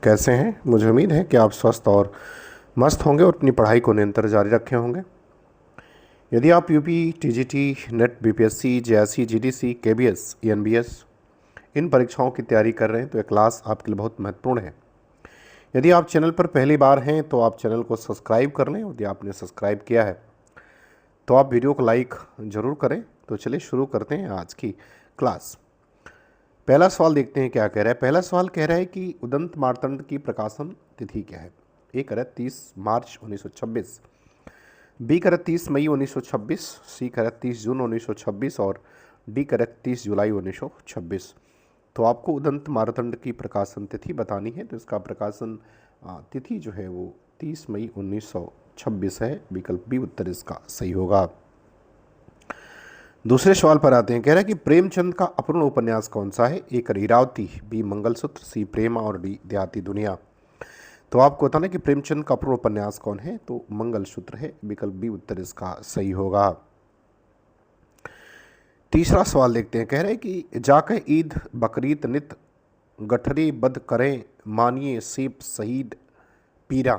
कैसे हैं। मुझे उम्मीद है कि आप स्वस्थ और मस्त होंगे और अपनी पढ़ाई को निरंतर जारी रखे होंगे। यदि आप UP, TGT, NET, BPSC, JRC, GDC, KBS, NBS इन परीक्षाओं की तैयारी कर रहे हैं तो यह क्लास आपके लिए बहुत महत्वपूर्ण है। यदि आप चैनल पर पहली बार हैं तो आप चैनल को सब्सक्राइब कर लें। यदि आपने सब्सक्राइब किया है तो आप वीडियो को लाइक ज़रूर करें। तो चलिए शुरू करते हैं आज की क्लास। पहला सवाल देखते हैं क्या कह रहा है। पहला सवाल कह रहा है कि उदंत मार्तंड की प्रकाशन तिथि क्या है। ए कह रहा है 30 मार्च 1926, बी कह रहा है 30 मई 1926, सी कह रहा है 30 जून 1926 और डी कह रहा है 30 जुलाई 1926। तो आपको उदंत मार्तंड की प्रकाशन तिथि बतानी है। तो इसका प्रकाशन तिथि जो है वो 30 मई 1926 है। विकल्प बी उत्तर इसका सही होगा। दूसरे सवाल पर आते हैं। कह रहा है कि प्रेमचंद का अपूर्ण उपन्यास कौन सा है। ए ईरावती, बी मंगलसूत्र, सी प्रेमा और डी देहाती दुनिया। तो आपको बताना कि प्रेमचंद का अपूर्ण उपन्यास कौन है। तो मंगलसूत्र है। विकल्प बी उत्तर इसका सही होगा। तीसरा सवाल देखते हैं। कह रहे हैं कि जाके ईद बकरीद नित गठरी बद करें मानिए सीप शहीद पीरा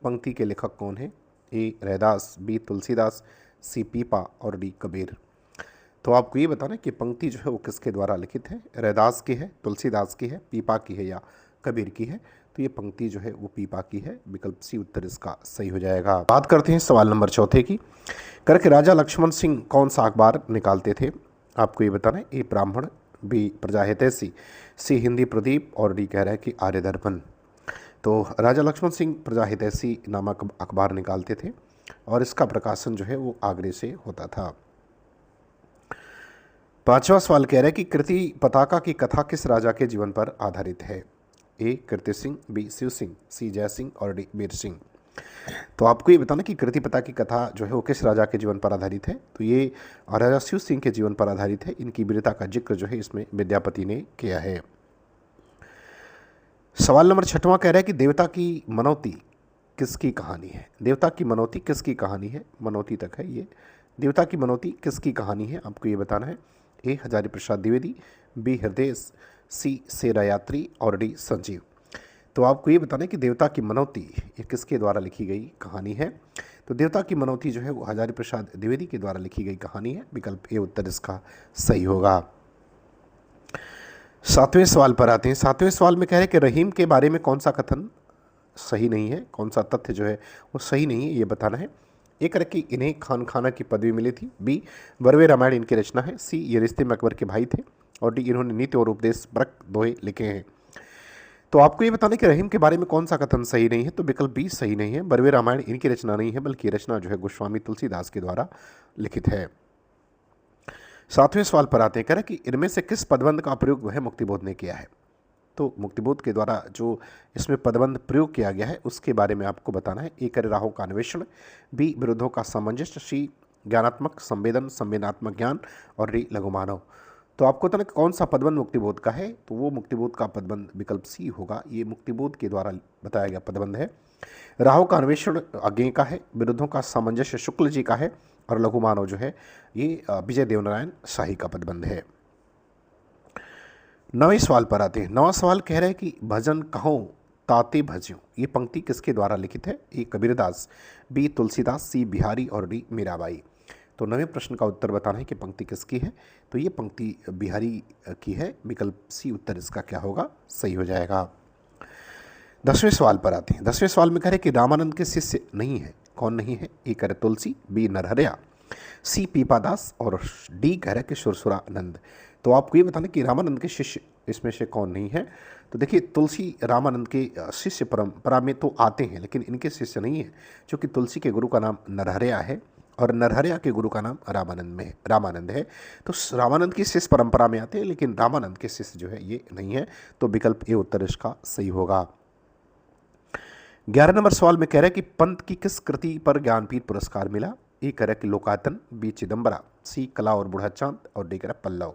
पंक्ति के लेखक कौन है। ए रैदास, बी तुलसीदास, सी पीपा और डी कबीर। तो आपको ये बताना कि पंक्ति जो है वो किसके द्वारा लिखित है। रैदास की है, तुलसीदास की है, पीपा की है या कबीर की है। तो ये पंक्ति जो है वो पीपा की है। विकल्प सी उत्तर इसका सही हो जाएगा। बात करते हैं सवाल नंबर चौथे की। करके राजा लक्ष्मण सिंह कौन सा अखबार निकालते थे। आपको ये बताना है। ए ब्राह्मण, बी प्रजाहितैषी, सी हिंदी प्रदीप और डी कह रहा है कि आर्य दर्पण। तो राजा लक्ष्मण सिंह प्रजाहितैषी नामक अखबार निकालते थे और इसका प्रकाशन जो है वो आगरे से होता था। पांचवा सवाल कह रहा है कि कृति पताका की कथा किस राजा के जीवन पर आधारित है। ए कीर्ति सिंह, बी शिव सिंह, सी जय सिंह और डी वीर सिंह। तो आपको ये बताना कि कृति पता की कथा जो है वो किस राजा के जीवन पर आधारित है। तो ये राजा शिव सिंह के जीवन पर आधारित है। इनकी वीरता का जिक्र जो है इसमें विद्यापति ने किया है। सवाल नंबर छठवां कह रहा है कि देवता की मनौती किसकी कहानी है। देवता की मनौती किसकी कहानी है। मनौती तक है ये। देवता की मनौती किसकी कहानी है आपको ये बताना है। ए हजारी प्रसाद द्विवेदी, बी हृदय, सी सेरा यात्री और डी संजीव। तो आपको ये बताना है कि देवता की मनौती ये किसके द्वारा लिखी गई कहानी है। तो देवता की मनौती जो है वो हजारी प्रसाद द्विवेदी के द्वारा लिखी गई कहानी है। विकल्प ए उत्तर इसका सही होगा। सातवें सवाल पर आते हैं। सातवें सवाल में कह रहे हैं कि रहीम के बारे में कौन सा कथन सही नहीं है, कौन सा तथ्य जो है वो सही नहीं है, ये बताना है। एक करके इन्हें खान खाना की पदवी मिली थी, बी बरवे रामायण इनकी रचना है, सी ये रिश्ते में अकबर के भाई थे और डी इन्होंने नीति और उपदेश परक दोहे लिखे हैं। तो आपको ये बताना है कि रहीम के बारे में कौन सा कथन सही नहीं है। तो विकल्प बी सही नहीं है। बरवे रामायण इनकी रचना नहीं है बल्कि रचना जो है गोस्वामी तुलसीदास के द्वारा लिखित है। सातवें सवाल पर आते हैं। कह रहे कि इनमें से किस पदबंध का प्रयोग वह मुक्तिबोध ने किया है। तो मुक्तिबोध के द्वारा जो इसमें पदबंध प्रयोग किया गया है उसके बारे में आपको बताना है। ए करे राहों का अन्वेषण, बी विरोधों का सामंजस्य, सी ज्ञानात्मक संवेदन संवेदनात्मक ज्ञान और डी लघुमानव। तो आपको बताना कौन सा पदबंध मुक्तिबोध का है। तो वो मुक्तिबोध का पदबंध विकल्प सी होगा। ये मुक्तिबोध के द्वारा बताया गया पदबंध है। राहों का अन्वेषण अज्ञेय का है, विरुद्धों का सामंजस्य शुक्ल जी का है और लघुमानव जो है ये विजय देवनारायण शाही का पदबंध है। नवें सवाल पर आते हैं। नवा सवाल कह रहे हैं कि भजन कहो ताते भज्यों ये पंक्ति किसके द्वारा लिखित है। ए कबीरदास, बी तुलसीदास, सी बिहारी और डी मीराबाई। तो नवें प्रश्न का उत्तर बताना है कि पंक्ति किसकी है। तो ये पंक्ति बिहारी की है। विकल्प सी उत्तर इसका क्या होगा, सही हो जाएगा। दसवें सवाल पर आते हैं। दसवें सवाल में कह रहे कि रामानंद के शिष्य नहीं है, कौन नहीं है। ए कह रहे तुलसी, बी नरहरिया, सी पीपादास और डी कह रहे कि सुरसुरानंद। तो आपको ये बताना कि रामानंद के शिष्य इसमें से कौन नहीं है। तो देखिए तुलसी रामानंद के शिष्य परंपरा में तो आते हैं लेकिन इनके शिष्य नहीं है, क्योंकि तुलसी के गुरु का नाम नरहरिया है और नरहरिया के गुरु का नाम रामानंद है। तो रामानंद की शिष्य परंपरा में आते हैं लेकिन रामानंद के शिष्य जो है ये नहीं है। तो विकल्प ए उत्तर इसका सही होगा। 11 नंबर सवाल में कह रहा है कि पंत की किस कृति पर ज्ञानपीठ पुरस्कार मिला। ए कह रहा कि लोकायतन, बी चिदम्बरा, सी कला और बूढ़ा चांद और डी कह रहा पल्लव।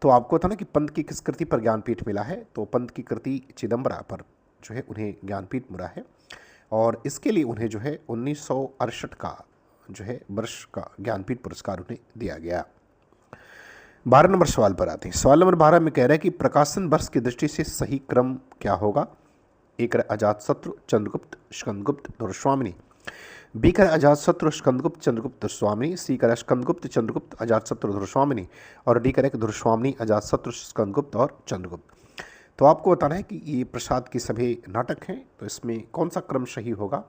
तो आपको था ना कि पंत की किस कृति पर ज्ञानपीठ मिला है। तो पंत की कृति चिदम्बरा पर जो है उन्हें ज्ञानपीठ मिला है और इसके लिए उन्हें जो है 1968 का जो है वर्ष का ज्ञानपीठ पुरस्कार उन्हें दिया गया। 12 नंबर सवाल पर आते हैं। सवाल नंबर 12 में कह रहा है कि प्रकाशन वर्ष की दृष्टि से सही क्रम क्या होगा। ए करें अजातशत्रु, चंद्रगुप्त, स्कंदगुप्त, धुरस्वामिनी। बी करें अजातशत्रु, स्कंदगुप्त, चंद्रगुप्त, धुरस्वामिनी। सी करें स्कंदगुप्त, चंद्रगुप्त, अजातशत्रु, धुरस्वामिनी। और डी करें धुरस्वामिनी, अजातशत्रु, स्कंदगुप्त और चंद्रगुप्त। तो आपको बताना है कि ये प्रसाद के सभी नाटक हैं, तो इसमें कौन सा क्रम सही होगा।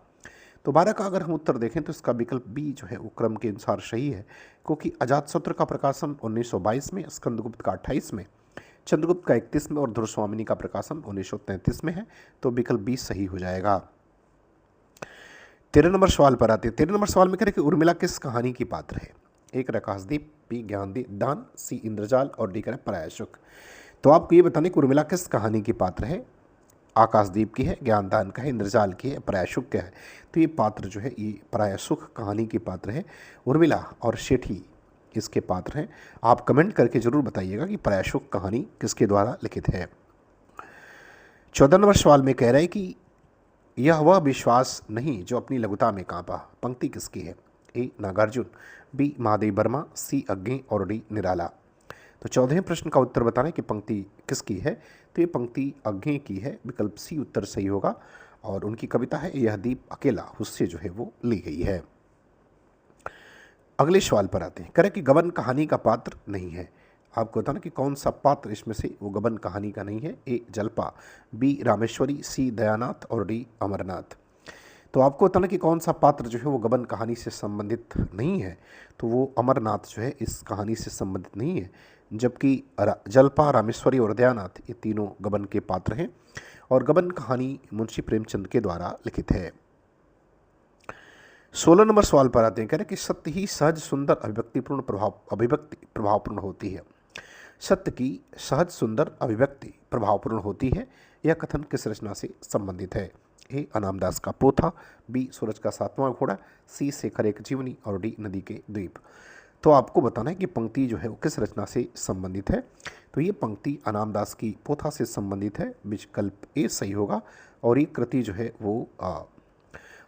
तो 12 का अगर हम उत्तर देखें तो इसका विकल्प बी जो है वो क्रम के अनुसार सही है, क्योंकि अजातशत्रु का प्रकाशन 1922 में, स्कंदगुप्त का 28 में, चंद्रगुप्त का 31 में और धुरस्वामिनी का प्रकाशन 1933 में है। तो विकल्प बी सही हो जाएगा। 13 नंबर सवाल पर आते हैं। 13 नंबर सवाल में कह रहे कि उर्मिला किस कहानी की पात्र है। एक आकाशदीप, बी ज्ञानदीप दान, सी इंद्रजाल और डी करें प्रायशुक। तो आपको ये बताने कि उर्मिला किस कहानी की पात्र है। आकाशदीप की है, ज्ञानदान का है, इंद्रजाल की है, प्रायशुक का है। तो ये पात्र जो है ये प्रायशुक कहानी के पात्र है। उर्मिला और शेठी इसके पात्र हैं। आप कमेंट करके जरूर बताइएगा कि प्रायशुक कहानी किसके द्वारा लिखित है। 14 नंबर सवाल में कह रहे हैं कि यह वह विश्वास नहीं जो अपनी लघुता में कांपा। पंक्ति किसकी है। ए नागार्जुन, बी महादेव वर्मा, सी अग्नि और डी निराला। तो 14वें प्रश्न का उत्तर बताना है कि पंक्ति किसकी है। तो ये पंक्ति अग्नि की है, विकल्प सी उत्तर सही होगा। और उनकी कविता है यह दीप अकेला, उससे जो है वो ली गई है। अगले सवाल पर आते हैं। कह रहे कि गबन कहानी का पात्र नहीं है। आपको बताना कि कौन सा पात्र इसमें से वो गबन कहानी का नहीं है। ए जलपा, बी रामेश्वरी, सी दयानाथ और डी अमरनाथ। तो आपको बताना कि कौन सा पात्र जो है वो गबन कहानी से संबंधित नहीं है। तो वो अमरनाथ जो है इस कहानी से संबंधित नहीं है, जबकि जलपा, रामेश्वरी और दयानाथ ये तीनों गबन के पात्र हैं। और गबन कहानी मुंशी प्रेमचंद के द्वारा लिखित है। 16 नंबर सवाल पर आते हैं। कह रहे कि सत्य ही सहज सुंदर अभिव्यक्ति प्रभावपूर्ण होती है। सत्य की सहज सुंदर अभिव्यक्ति प्रभावपूर्ण होती है, यह कथन किस रचना से संबंधित है। ए अनामदास का पोथा, बी सूरज का 7वां घोड़ा, सी शेखर एक जीवनी और डी नदी के द्वीप। तो आपको बताना है कि पंक्ति जो है वो किस रचना से संबंधित है। तो ये पंक्ति अनामदास की पोथा से संबंधित है, विकल्प ए सही होगा। और ये कृति जो है वो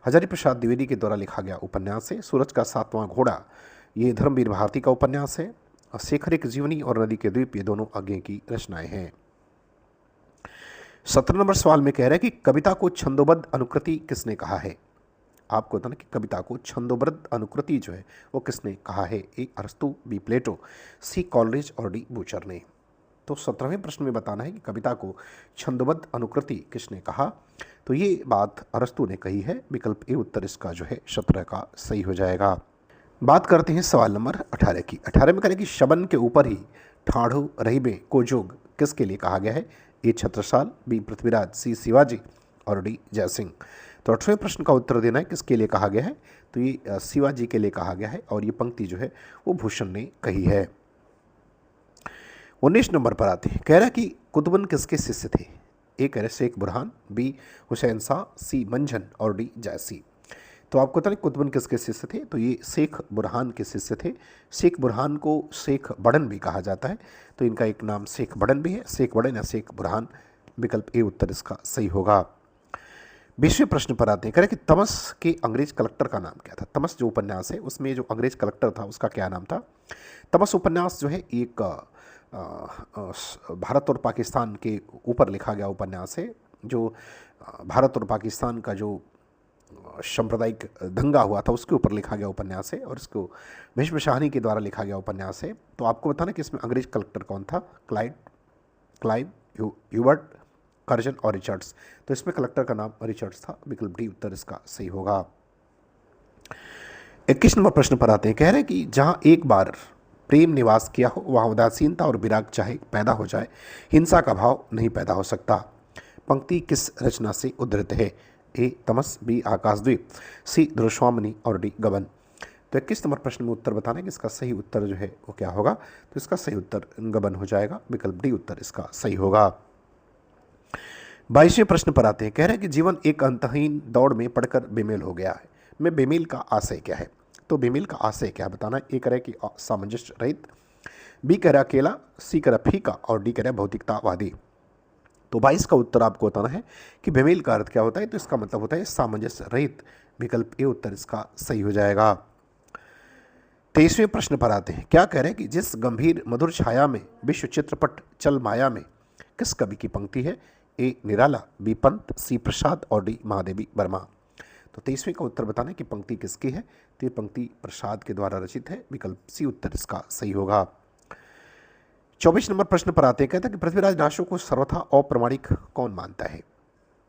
हजारी प्रसाद द्विवेदी के द्वारा लिखा गया उपन्यास है। सूरज का 7वां घोड़ा ये धर्मवीर भारती का उपन्यास है। शेखर एक जीवनी और नदी के द्वीप ये दोनों अग्नि की रचनाएं हैं। 17 नंबर सवाल में कह रहे हैं कि कविता को छंदोबद्ध अनुकृति किसने कहा है। आपको बताना कि कविता को छंदोबद्ध अनुकृति जो है वो किसने कहा है। ए अरस्तु, बी प्लेटो, सी कॉलरिज और डी बूचर ने। तो 17वें प्रश्न में बताना है कि कविता को छंदोबद्ध अनुकृति किसने कहा। तो ये बात अरस्तु ने कही है, विकल्प ए उत्तर इसका जो है 17 का सही हो जाएगा। बात करते हैं सवाल नंबर 18 की। 18 में करें कि शबन के ऊपर ही ठाढ़ो रहीबे को जोग किसके लिए कहा गया है। ए छत्रसाल, बी पृथ्वीराज, सी शिवाजी और डी जयसिंह। तो 18वें प्रश्न का उत्तर देना है किसके लिए कहा गया है। तो ये शिवाजी के लिए कहा गया है और ये पंक्ति जो है वो भूषण ने कही है। 19 नंबर पर आते हैं। कह रहा है कि कुतुबन किसके शिष्य थे। ए कह रहे शेख बुरहान, बी हुसैन शाह, सी मंझन और डी जयसी। तो आपको पता है कुतुबन किसके शिष्य थे। तो ये शेख बुरहान के शिष्य थे। शेख बुरहान को शेख बड़न भी कहा जाता है, तो इनका एक नाम शेख बड़न भी है। शेख बड़न या शेख बुरहान, विकल्प ए उत्तर इसका सही होगा। 20वें प्रश्न पर आते हैं। कह रहे कि तमस के अंग्रेज कलेक्टर का नाम क्या था। तमस जो उपन्यास है उसमें जो अंग्रेज कलेक्टर था उसका क्या नाम था। तमस उपन्यास जो है एक भारत और पाकिस्तान के ऊपर लिखा गया उपन्यास है। जो भारत और पाकिस्तान का जो सांप्रदायिक दंगा हुआ था उसके ऊपर लिखा गया उपन्यास है और इसको भीष्म शाहनी के द्वारा लिखा गया उपन्यास है। तो आपको बताना कि इसमें अंग्रेज कलेक्टर कौन था। क्लाइव, ह्यूबर्ट, कर्जन और रिचर्ड्स। तो इसमें कलेक्टर का नाम रिचर्ड्स था, विकल्प डी उत्तर इसका सही होगा। 21 नंबर प्रश्न पर आते हैं। कह रहे हैं कि जहाँ एक बार प्रेम निवास किया हो वहाँ उदासीनता और विराग चाहे पैदा हो जाए, हिंसा का भाव नहीं पैदा हो सकता। पंक्ति किस रचना से उद्धृत है। ए तमस, बी आकाशद्वीप, सी धुरस्वामिनी और डी गबन। तो 21 नंबर प्रश्न में उत्तर बताना है कि इसका सही उत्तर जो है वो क्या होगा। तो इसका सही उत्तर गबन हो जाएगा, विकल्प डी उत्तर इसका सही होगा। 22वें प्रश्न पर आते हैं। कह रहे हैं कि जीवन एक अंतहीन दौड़ में पड़कर बेमेल हो गया है, में बेमेल का आशय क्या है। तो बेमेल का आशय क्या बताना है। ए कह रहा है कि सामंजस्य रहित, बी कह रहा अकेला, सी कह रहा फीका और डी कह रहा भौतिकतावादी। तो 22 का उत्तर आपको बताना है कि बेमेल का अर्थ क्या होता है। तो इसका मतलब होता है सामंजस्य रहित, विकल्प ए उत्तर इसका सही हो जाएगा। 23वें प्रश्न पर आते हैं। क्या कह रहे हैं कि जिस गंभीर मधुर छाया में विश्व चित्रपट चल माया में किस कवि की पंक्ति है। ए निराला, बी पंत, सी प्रसाद और डी महादेवी वर्मा। तो 23वें का उत्तर बताना है कि पंक्ति किसकी है। तो ये पंक्ति प्रसाद के द्वारा रचित है, विकल्प सी उत्तर इसका सही होगा। 24 नंबर प्रश्न पर आते हैं, कहता है कि पृथ्वीराज दासों को सर्वथा अप्रमाणिक कौन मानता है।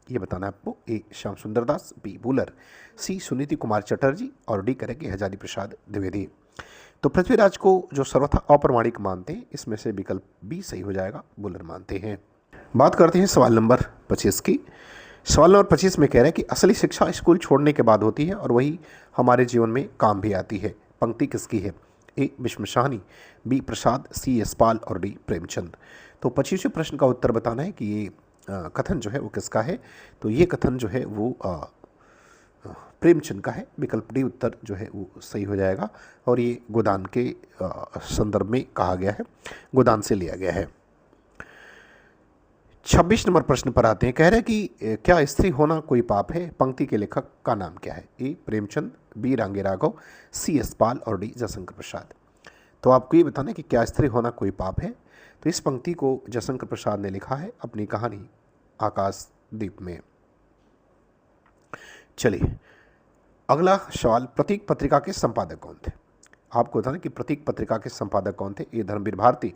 ये बताना है आपको। ए श्याम सुंदर दास, बी बुलर, सी सुनीति कुमार चटर्जी और डी करेंगे हजारी प्रसाद द्विवेदी। तो पृथ्वीराज को जो सर्वथा अप्रमाणिक मानते हैं, इसमें से विकल्प बी सही हो जाएगा, बुलर मानते हैं। बात करते हैं सवाल नंबर 25 की। सवाल नंबर 25 में कह रहे हैं कि असली शिक्षा स्कूल छोड़ने के बाद होती है और वही हमारे जीवन में काम भी आती है। पंक्ति किसकी है। ए विश्व साहनी, बी प्रसाद, सी यशपाल और डी प्रेमचंद। तो 25वें प्रश्न का उत्तर बताना है कि ये कथन जो है वो किसका है। तो ये कथन जो है वो प्रेमचंद का है, विकल्प डी उत्तर जो है वो सही हो जाएगा। और ये गोदान के संदर्भ में कहा गया है, गोदान से लिया गया है। 26 नंबर प्रश्न पर आते हैं, कह रहे हैं कि क्या स्त्री होना कोई पाप है। पंक्ति के लेखक का नाम क्या है। ए प्रेमचंद, बी रांगे राघव, सी यशपाल और डी जयशंकर प्रसाद। तो आपको ये बताना है कि क्या स्त्री होना कोई पाप है। तो इस पंक्ति को जयशंकर प्रसाद ने लिखा है अपनी कहानी आकाशदीप में। चलिए अगला सवाल, प्रतीक पत्रिका के संपादक कौन थे। आपको बताना कि प्रतीक पत्रिका के संपादक कौन थे। ए धर्मवीर भारती,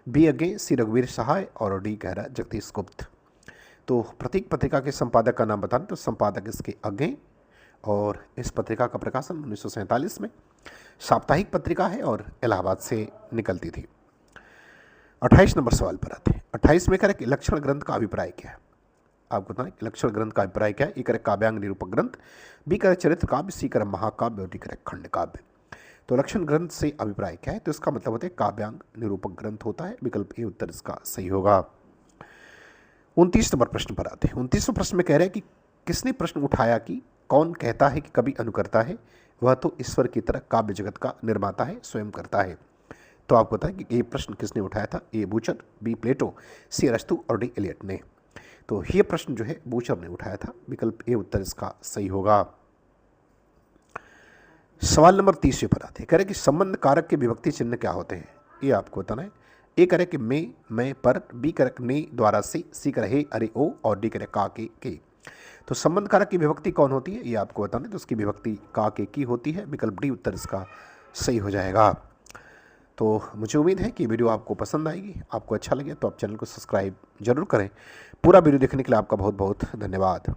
बी अज्ञे, सी रघुवीर सहाय और डी कह रहा जगदीश गुप्त। तो प्रतीक पत्रिका के संपादक का नाम बताना, तो संपादक इसके अज्ञे और इस पत्रिका का प्रकाशन 1947 में साप्ताहिक पत्रिका है और इलाहाबाद से निकलती थी। 28 नंबर सवाल पर आते हैं। 28 में कह रहे कि लक्षण ग्रंथ का अभिप्राय क्या है। आपको बताना कि लक्षण ग्रंथ का अभिप्राय क्या है। ए करे काव्यांग निरूपक ग्रंथ, बी करे चरित्र काव्य, सी करे महाकाव्य और डी करे खंड काव्य। तो लक्षण ग्रंथ से अभिप्राय क्या है। तो इसका मतलब होता है काव्यांग निरूपक ग्रंथ होता है, विकल्प ए उत्तर इसका सही होगा। 29 नंबर प्रश्न पर आते हैं। 29वें प्रश्न में कह रहे हैं कि किसने प्रश्न उठाया कि कौन कहता है कि कवि अनुकर्ता है, वह तो ईश्वर की तरह काव्य जगत का निर्माता है, स्वयं करता है। तो आपको पता है कि ये प्रश्न किसने उठाया था। ए बूचर, बी प्लेटो, सी अरस्तु और डी एलियट ने। तो ये प्रश्न जो है बूचर ने उठाया था, विकल्प ए उत्तर इसका सही होगा। सवाल नंबर 30 पर आते हैं, कह रहे कि संबंध कारक के विभक्ति चिन्ह क्या होते हैं। ये आपको बताना है। ए करे कि मैं पर, बी करे ने द्वारा से, सी करे हे अरे ओ और डी करे का के। तो संबंध कारक की विभक्ति कौन होती है, ये आपको बताना है। तो उसकी विभक्ति का के की होती है, विकल्प डी उत्तर इसका सही हो जाएगा। तो मुझे उम्मीद है कि वीडियो आपको पसंद आएगी। आपको अच्छा लगे तो आप चैनल को सब्सक्राइब जरूर करें। पूरा वीडियो देखने के लिए आपका बहुत बहुत धन्यवाद।